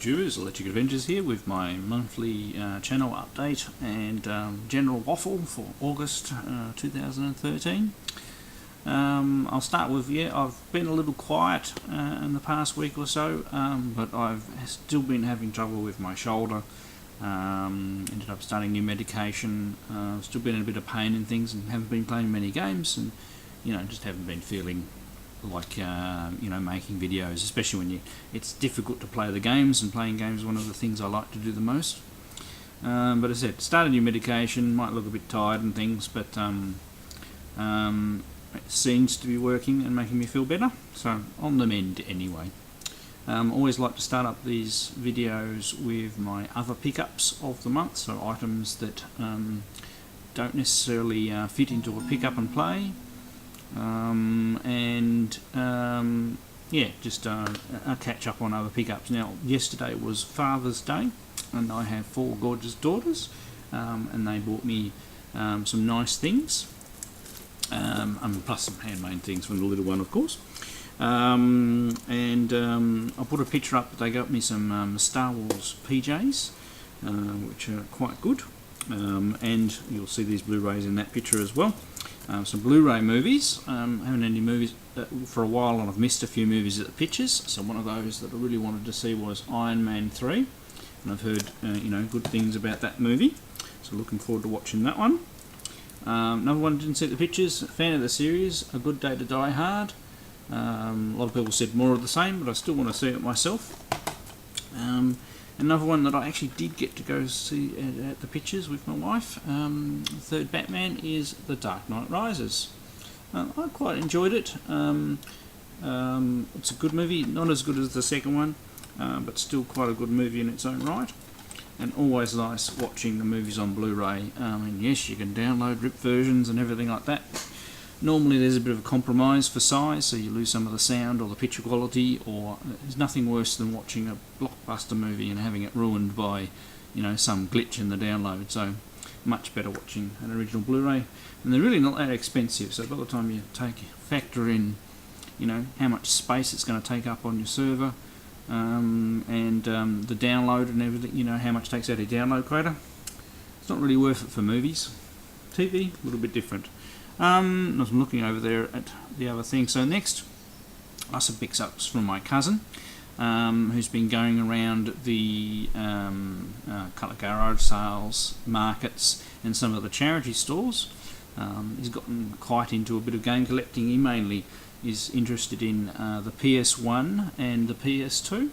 YouTubers, Electric Adventures here with my monthly channel update and general waffle for August 2013. I'll start with, I've been a little quiet in the past week or so, but I've still been having trouble with my shoulder. Ended up starting new medication, still been in a bit of pain and things, and haven't been playing many games, and just haven't been feeling like making videos, especially when it's difficult to play the games, and playing games is one of the things I like to do the most. But as I said, started new medication, might look a bit tired and things, but it seems to be working and making me feel better, so on the mend anyway. Always like to start up these videos with my other pickups of the month, so items that don't necessarily fit into a pick up and play. Just a catch up on other pickups. Now, yesterday was Father's Day, and I have 4 gorgeous daughters, and they bought me some nice things, plus some handmade things from the little one, of course. I'll put a picture up. They got me some Star Wars PJs, which are quite good, and you'll see these Blu-rays in that picture as well. Some Blu-ray movies. Haven't had any movies for a while, and I've missed a few movies at the pictures. So one of those that I really wanted to see was Iron Man 3, and I've heard good things about that movie. So looking forward to watching that one. Another one, didn't see the pictures. Fan of the series, A Good Day to Die Hard. A lot of people said more of the same, but I still want to see it myself. Another one that I actually did get to go see at the pictures with my wife, the third Batman, is The Dark Knight Rises. I quite enjoyed it. It's a good movie, not as good as the second one, but still quite a good movie in its own right. And always nice watching the movies on Blu-ray. And yes, you can download rip versions and everything like that. Normally there's a bit of a compromise for size, so you lose some of the sound or the picture quality, or there's nothing worse than watching a blockbuster movie and having it ruined by some glitch in the download. So much better watching an original Blu-ray, and they're really not that expensive, so by the time you factor in how much space it's going to take up on your server, and the download and everything, how much it takes out your download crater, it's not really worth it for movies. TV, a little bit different. I'm looking over there at the other thing. So next, I some pickups from my cousin, who's been going around the colour garage sales, markets, and some of the charity stores. He's gotten quite into a bit of game collecting. He mainly is interested in the PS1 and the PS2.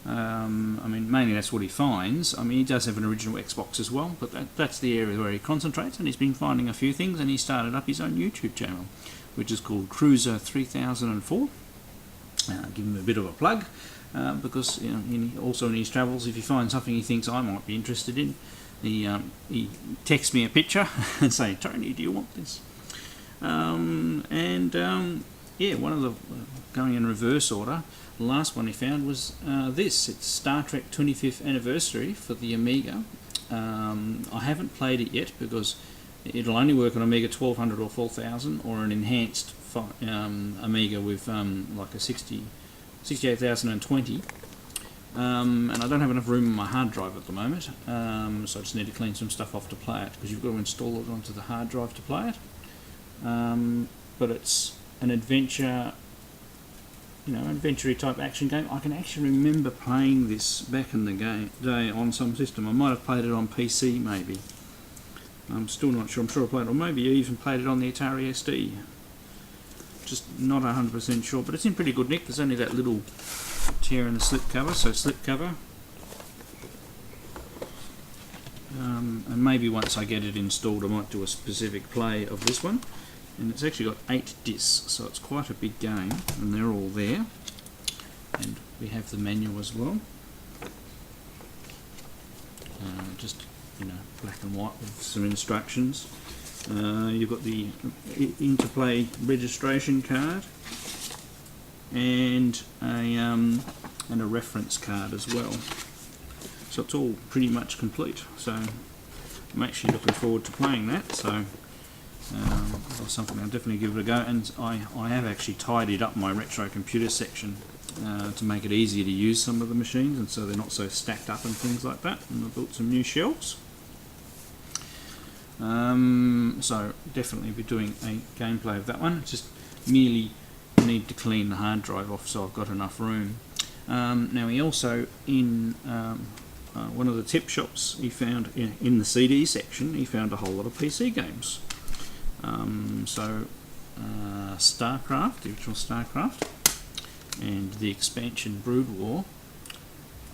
Mainly that's what he finds. He does have an original Xbox as well, but that's the area where he concentrates, and he's been finding a few things, and he started up his own YouTube channel, which is called Cruiser 3004. Give him a bit of a plug, because also in his travels, if he finds something he thinks I might be interested in, he texts me a picture and say, "Tony, do you want this?" One of the, going in reverse order, the last one he found was this. It's Star Trek 25th Anniversary for the Amiga. I haven't played it yet because it'll only work on Amiga 1200 or 4000, or an enhanced Amiga with like a 68020. And I don't have enough room on my hard drive at the moment, so I just need to clean some stuff off to play it, because you've got to install it onto the hard drive to play it. But it's an adventure, adventure type action game. I can actually remember playing this back in the day on some system. I might have played it on PC maybe. I'm still not sure. I'm sure I played it, or maybe I even played it on the Atari SD. Just not 100% sure, but it's in pretty good nick. There's only that little tear in the slip cover, so slip cover. And maybe once I get it installed I might do a specific play of this one. And it's actually got 8 discs, so it's quite a big game, and they're all there. And we have the menu as well. Just black and white with some instructions. You've got the interplay registration card, and a reference card as well. So it's all pretty much complete. So I'm actually looking forward to playing that. So or something. I'll definitely give it a go, and I have actually tidied up my retro computer section to make it easier to use some of the machines, and so they're not so stacked up and things like that, and I built some new shelves. So definitely be doing a gameplay of that one. Just merely need to clean the hard drive off so I've got enough room. Now he also, in one of the tip shops, he found in the CD section, he found a whole lot of PC games. StarCraft, the original StarCraft, and the expansion Brood War.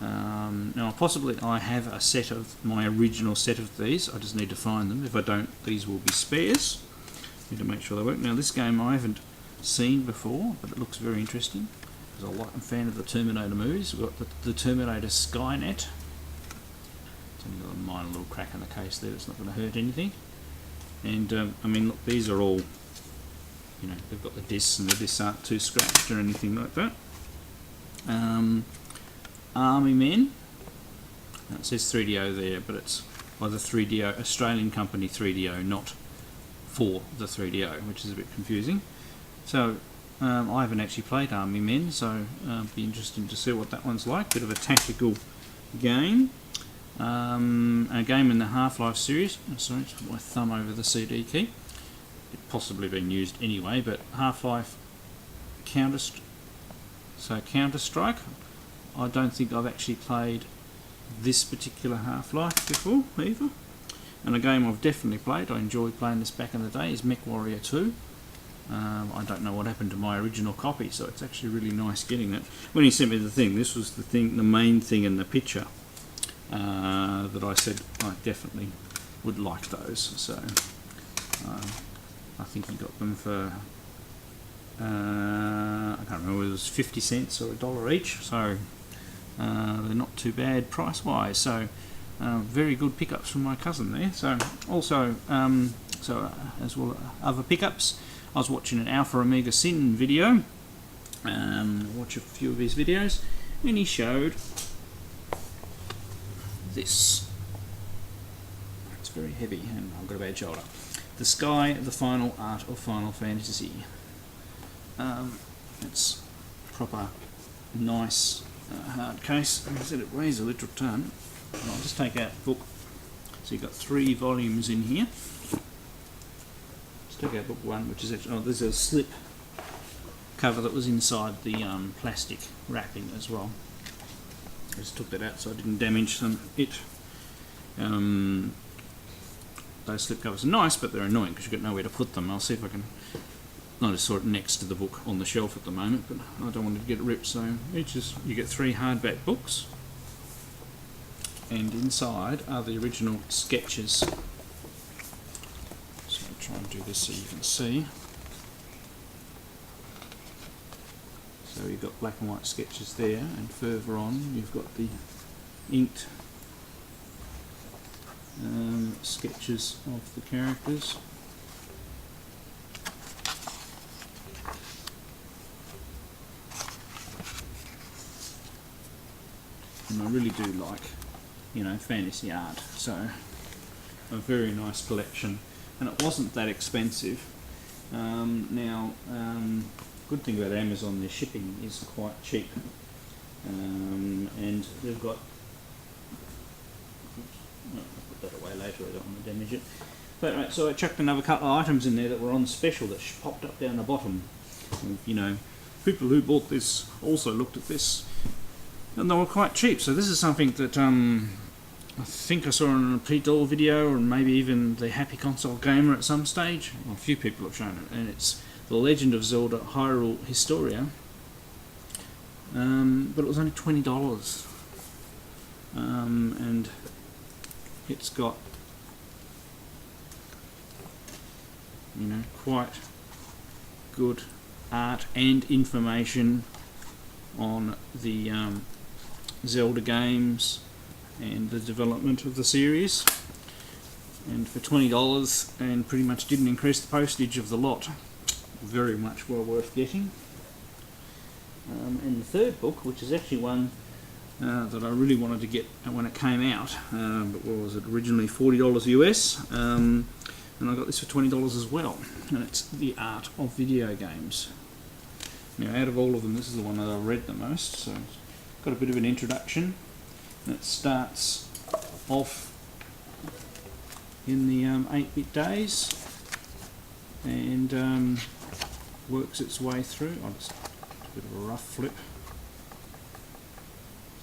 Now possibly I have a set of my original set of these. I just need to find them. If I don't, these will be spares. Need to make sure they work. Now this game I haven't seen before, but it looks very interesting because I'm a fan of the Terminator movies. We've got the Terminator Skynet. It's only got a minor little crack in the case there. It's not going to hurt anything. And I mean, look, these are all, you know, they've got the discs, and the discs aren't too scratched or anything like that. Army Men. Now it says 3DO there, but it's by the 3DO Australian company 3DO, not for the 3DO, which is a bit confusing. So I haven't actually played Army Men, so it'd be interesting to see what that one's like. Bit of a tactical game. A game in the Half-Life series. Oh, sorry, just put my thumb over the CD key. It's possibly been used anyway, but Half-Life Counter-Strike. I don't think I've actually played this particular Half-Life before either. And a game I've definitely played, I enjoyed playing this back in the day, is MechWarrior 2. I don't know what happened to my original copy, so it's actually really nice getting it. When he sent me the thing, this was the main thing in the picture that I said I definitely would like those. So I think he got them for I can't remember whether it was 50 cents or $1 each. So they're not too bad price wise. So very good pickups from my cousin there. So also as well other pickups. I was watching an Alpha Omega Sin video. Watch a few of his videos, and he showed this. It's very heavy, and I've got a bad shoulder. The Sky, the Final Art of Final Fantasy. It's proper nice hard case. As I said, it weighs a little ton. And I'll just take out the book. So you've got 3 volumes in here. Let's take out book 1, which is actually, there's a slip cover that was inside the plastic wrapping as well. I just took that out so I didn't damage them. Those slip covers are nice, but they're annoying because you've got nowhere to put them. I'll see if I can. I just saw it next to the book on the shelf at the moment, but I don't want to get it ripped. So you get 3 hardback books, and inside are the original sketches. So I'll try and do this so you can see. So you've got black and white sketches there, and further on you've got the inked sketches of the characters. And I really do like, you know, fantasy art, so a very nice collection, and it wasn't that expensive. Good thing about Amazon, their shipping is quite cheap, and they've got, I'll put that away later, I don't want to damage it. But right, so I chucked another couple of items in there that were on special that popped up down the bottom. You know, people who bought this also looked at this, and they were quite cheap. So this is something that I think I saw in a Pete Doll video, or maybe even the Happy Console Gamer at some stage. Well, a few people have shown it, and it's The Legend of Zelda Hyrule Historia. But it was only $20, and it's got, you know, quite good art and information on the Zelda games and the development of the series, and for $20, and pretty much didn't increase the postage of the lot. Very much well worth getting. And the third book, which is actually one that I really wanted to get when it came out, but what was it, originally $40 US, and I got this for $20 as well, and it's The Art of Video Games. Now, out of all of them, this is the one that I've read the most, so it's got a bit of an introduction, and it starts off in the 8-bit days and works its way through. I'll just do a bit of a rough flip.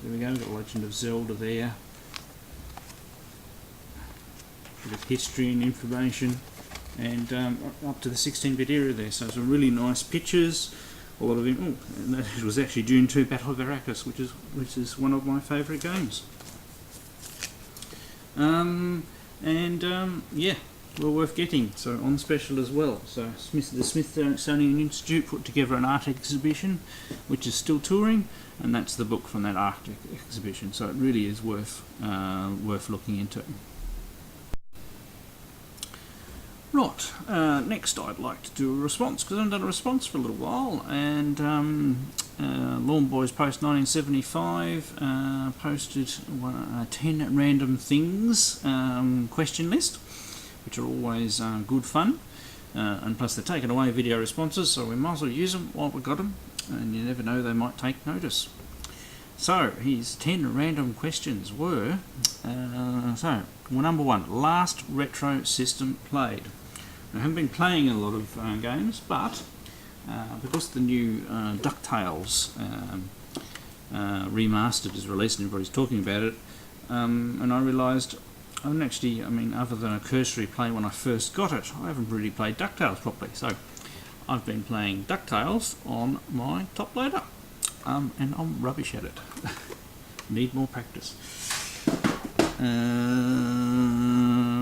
There we go, we've got Legend of Zelda there. Bit of history and information, and up to the 16-bit era there. So some really nice pictures. A lot of them. Oh, and that was actually Dune 2 Battle of Arrakis, which is one of my favourite games. Yeah, well worth getting. So on special as well. So the Smithsonian Institute put together an art exhibition, which is still touring, and that's the book from that art exhibition. So it really is worth looking into. Right, next I'd like to do a response, because I haven't done a response for a little while, and LawnboysPost1975 posted 10 random things question list, which are always good fun, and plus they're taking away video responses, so we might as well use them while we've got them, and you never know, they might take notice. So his 10 random questions were, number 1, last retro system played. I haven't been playing a lot of games, but because the new DuckTales remastered is released and everybody's talking about it, and I realised I haven't actually, other than a cursory play when I first got it, I haven't really played DuckTales properly. So I've been playing DuckTales on my top loader, and I'm rubbish at it. Need more practice.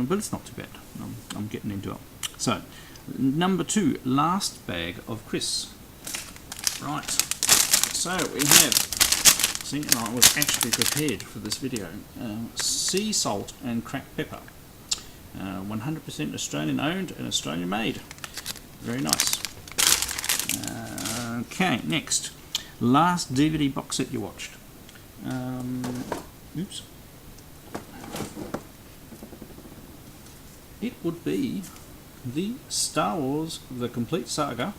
But it's not too bad. I'm getting into it. So, number 2, last bag of crisps. Right. So we have. See, and I was actually prepared for this video. Sea salt and cracked pepper. 100% Australian owned and Australian made. Very nice. Okay, next. Last DVD box set you watched. Oops. It would be the Star Wars The Complete Saga.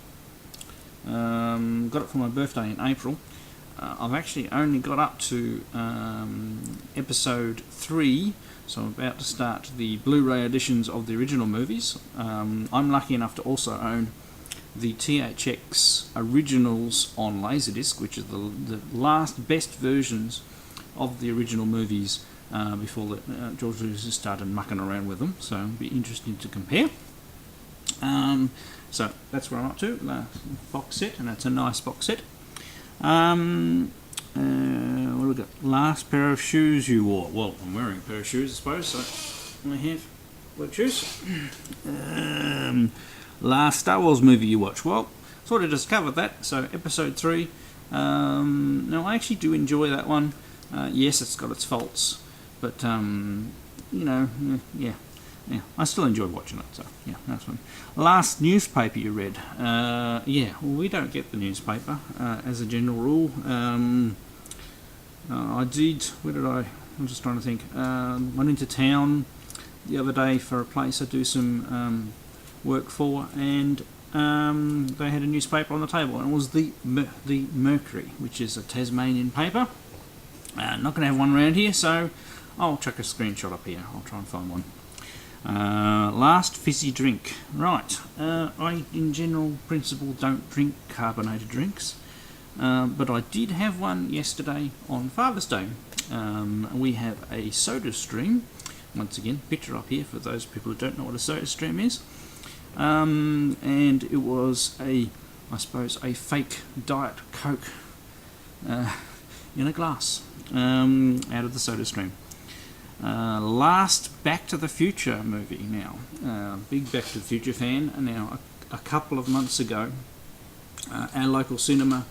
Got it for my birthday in April. I've actually only got up to episode 3, so I'm about to start the Blu-ray editions of the original movies. I'm lucky enough to also own the THX originals on Laserdisc, which is the last best versions of the original movies before George Lucas started mucking around with them, so it'll be interesting to compare. So that's where I'm up to, box set, and that's a nice box set. What do we got? Last pair of shoes you wore. Well, I'm wearing a pair of shoes, I suppose, so I have work shoes. Last Star Wars movie you watched. Well, sort of just covered that, so episode 3. Now, I actually do enjoy that one. Yes, it's got its faults, but, yeah, I still enjoy watching it, so, yeah, that's one. Last newspaper you read. Yeah, well, we don't get the newspaper, as a general rule. I did, I'm just trying to think, went into town the other day for a place I do some work for, and they had a newspaper on the table, and it was the Mercury, which is a Tasmanian paper. Not going to have one around here, so I'll chuck a screenshot up here. I'll try and find one. Last fizzy drink. Right, I in general principle don't drink carbonated drinks, but I did have one yesterday on Father's Day. We have a soda stream. Once again, picture up here for those people who don't know what a soda stream is. And it was I suppose a fake Diet Coke in a glass out of the soda stream. Last Back to the Future movie now. Big Back to the Future fan. Now, a couple of months ago, our local cinema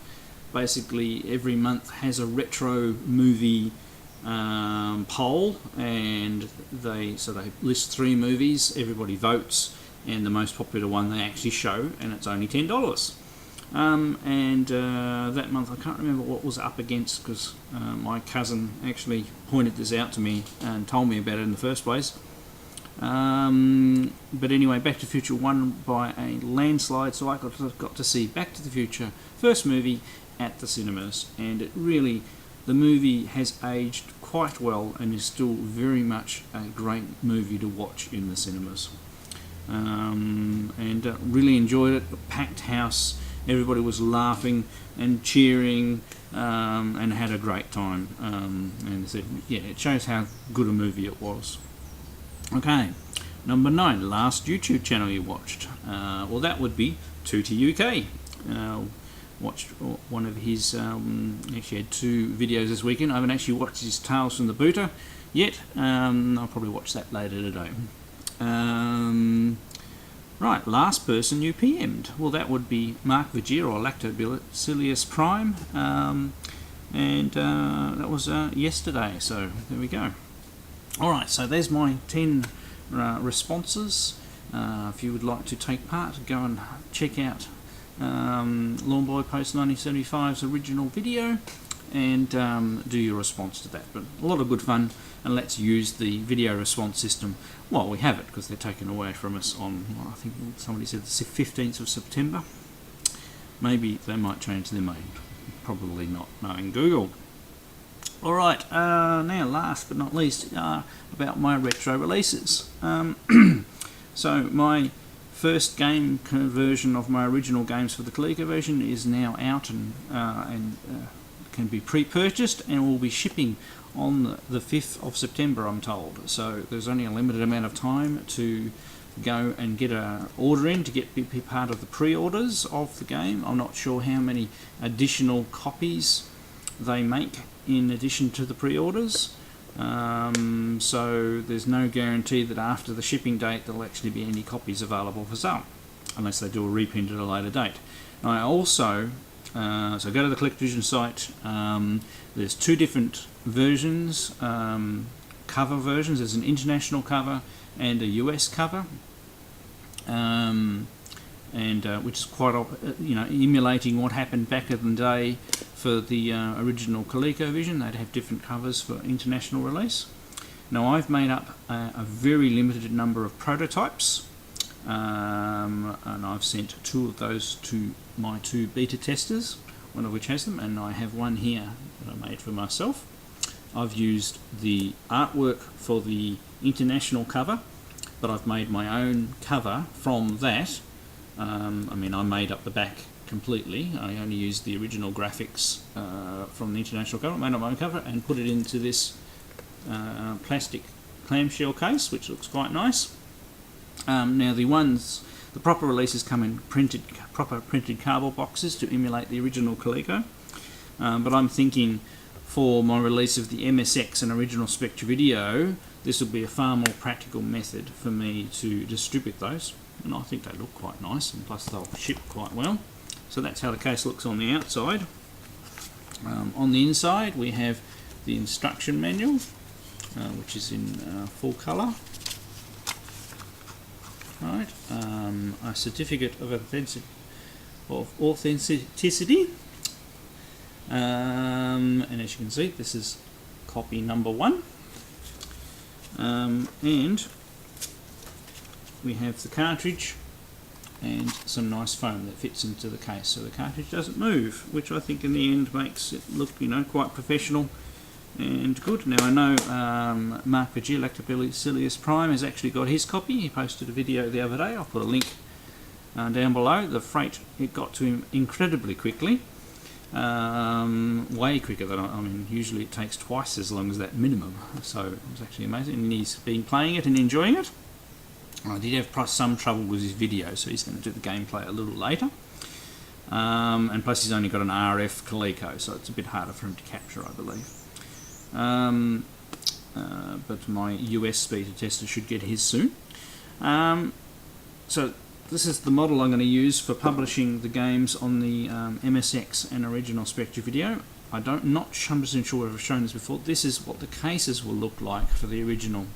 basically every month has a retro movie poll, and they list 3 movies, everybody votes, and the most popular one they actually show, and it's only $10. That month I can't remember what was up against, because my cousin actually pointed this out to me and told me about it in the first place. But anyway, Back to the Future won by a landslide, so I got to see Back to the Future first movie at the cinemas, and it really, the movie has aged quite well and is still very much a great movie to watch in the cinemas. And really enjoyed it. A packed house, everybody was laughing and cheering, and had a great time. And said, yeah, it shows how good a movie it was. Okay, number 9, last YouTube channel you watched. Well, that would be TootyUk. Watched one of his, actually had 2 videos this weekend. I haven't actually watched his Tales from the Booter yet. I'll probably watch that later today. Right, last person you PM'd. Well, that would be Mark Vergeer, or LactobacillusPrime. And that was yesterday, so there we go. Alright, so there's my 10 responses. If you would like to take part, go and check out LawnboysPost1975's original video and do your response to that. But a lot of good fun, and let's use the video response system while we have it, because they're taken away from us on, well, I think somebody said the 15th of September. Maybe they might change their mind. Probably not, knowing Google. Alright, now last but not least, about my retro releases. So my first game conversion of my original games for the Colecovision is now out and can be pre-purchased and will be shipping on the 5th of September, I'm told. So there's only a limited amount of time to go and get an order in to be part of the pre-orders of the game. I'm not sure how many additional copies they make in addition to the pre-orders. So there's no guarantee that after the shipping date there'll actually be any copies available for sale, unless they do a reprint at a later date. I also, so go to the Colecovision site, there's 2 different versions, cover versions. There's an international cover and a US cover, which is quite, emulating what happened back in the day for the original Colecovision. They'd have different covers for international release. Now I've made up a very limited number of prototypes, and I've sent 2 of those to my 2 beta testers, one of which has them, and I have one here that I made for myself. I've used the artwork for the international cover, but I've made my own cover from that. I made up the back completely. I only used the original graphics from the international cover, made up my own cover, and put it into this plastic clamshell case, which looks quite nice. Now the proper releases come in proper printed cardboard boxes to emulate the original Coleco, but I'm thinking for my release of the MSX and original Spectravideo, this will be a far more practical method for me to distribute those, and I think they look quite nice, and plus they'll ship quite well. So that's how the case looks on the outside. On the inside we have the instruction manual, which is in full colour. Right, a certificate of authenticity, and as you can see, this is copy number 1, and we have the cartridge and some nice foam that fits into the case, so the cartridge doesn't move, which I think in the end makes it look, quite professional and good. Now I know Mark Vergeer, LactobacillusPrime, has actually got his copy. He posted a video the other day. I'll put a link down below. The freight, it got to him incredibly quickly, way quicker than usually it takes twice as long as that minimum, so it was actually amazing, and he's been playing it and enjoying it. I did have some trouble with his video, so he's going to do the gameplay a little later, and plus he's only got an RF Coleco, so it's a bit harder for him to capture, I believe. But my US beta tester should get his soon. So this is the model I'm going to use for publishing the games on the MSX and original Spectravideo. I'm not 100% sure if I've shown this before. This is what the cases will look like for the original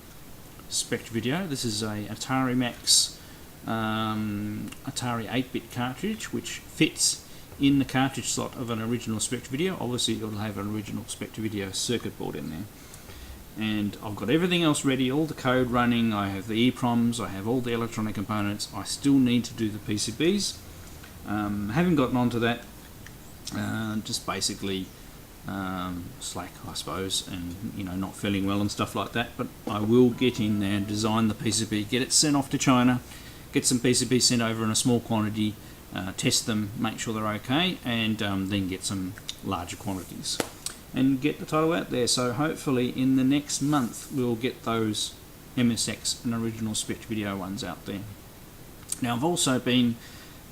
Spectravideo. This is a Atari Max Atari 8-bit cartridge, which fits in the cartridge slot of an original Spectravideo. Obviously it'll have an original Spectravideo circuit board in there. and I've got everything else ready, all the code running, I have the EEPROMs, I have all the electronic components. I still need to do the PCBs. Haven't gotten onto that, just basically slack, I suppose, and not feeling well and stuff like that, but I will get in there and design the PCB, get it sent off to China, get some PCBs sent over in a small quantity, test them, make sure they're okay, and then get some larger quantities and get the title out there. So hopefully in the next month we'll get those MSX and original Spectravideo ones out there. Now I've also been,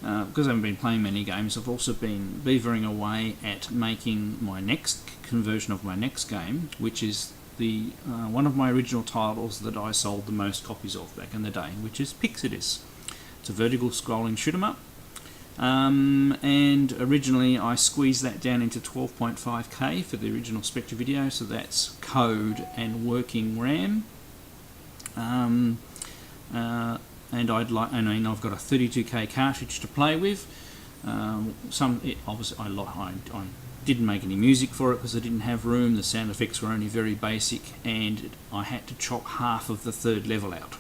because I haven't been playing many games, I've also been beavering away at making my next conversion of my next game, which is the one of my original titles that I sold the most copies of back in the day, which is Pixidus. It's a vertical scrolling shoot 'em up, and originally I squeezed that down into 12.5K for the original Spectravideo, so that's code and working RAM. And I've got a 32K cartridge to play with. Obviously I didn't make any music for it because I didn't have room. The sound effects were only very basic, and I had to chop half of the third level out.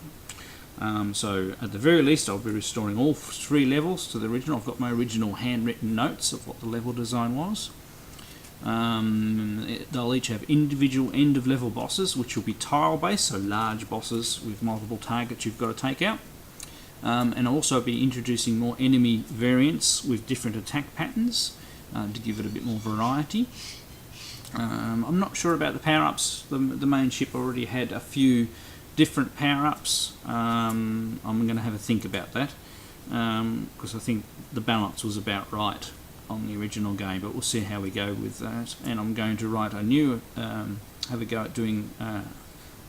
So at the very least I'll be restoring all 3 levels to the original. I've got my original handwritten notes of what the level design was. They'll each have individual end of level bosses, which will be tile based, so large bosses with multiple targets you've got to take out. And I'll also be introducing more enemy variants with different attack patterns to give it a bit more variety. I'm not sure about the power-ups. The main ship already had a few different power-ups. I'm going to have a think about that, because I think the balance was about right on the original game, but we'll see how we go with that. And I'm going to write a new, have a go at doing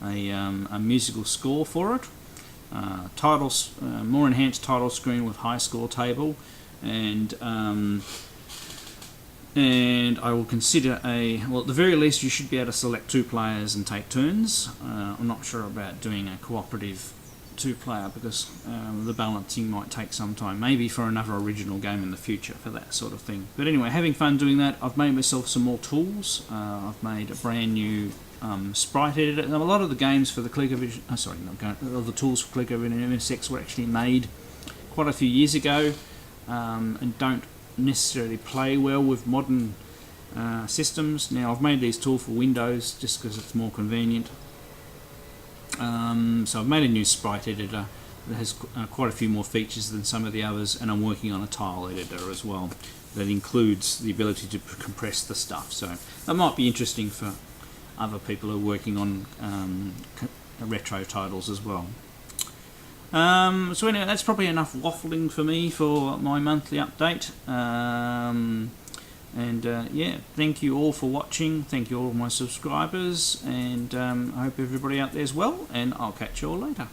a musical score for it. Titles, more enhanced title screen with high score table, and I will consider well, at the very least you should be able to select 2 players and take turns. I'm not sure about doing a cooperative 2-player because the balancing might take some time, maybe for another original game in the future for that sort of thing. But anyway, having fun doing that. I've made myself some more tools. I've made a brand new sprite editor. Now, a lot of the games for the Colecovision, the tools for Colecovision and MSX were actually made quite a few years ago, and don't necessarily play well with modern systems. Now I've made these tools for Windows just because it's more convenient. So I've made a new sprite editor that has quite a few more features than some of the others, and I'm working on a tile editor as well that includes the ability to compress the stuff. So that might be interesting for other people who are working on retro titles as well. So anyway, that's probably enough waffling for me for my monthly update. Yeah, thank you all for watching. Thank you all my subscribers, and I hope everybody out there is well, and I'll catch you all later.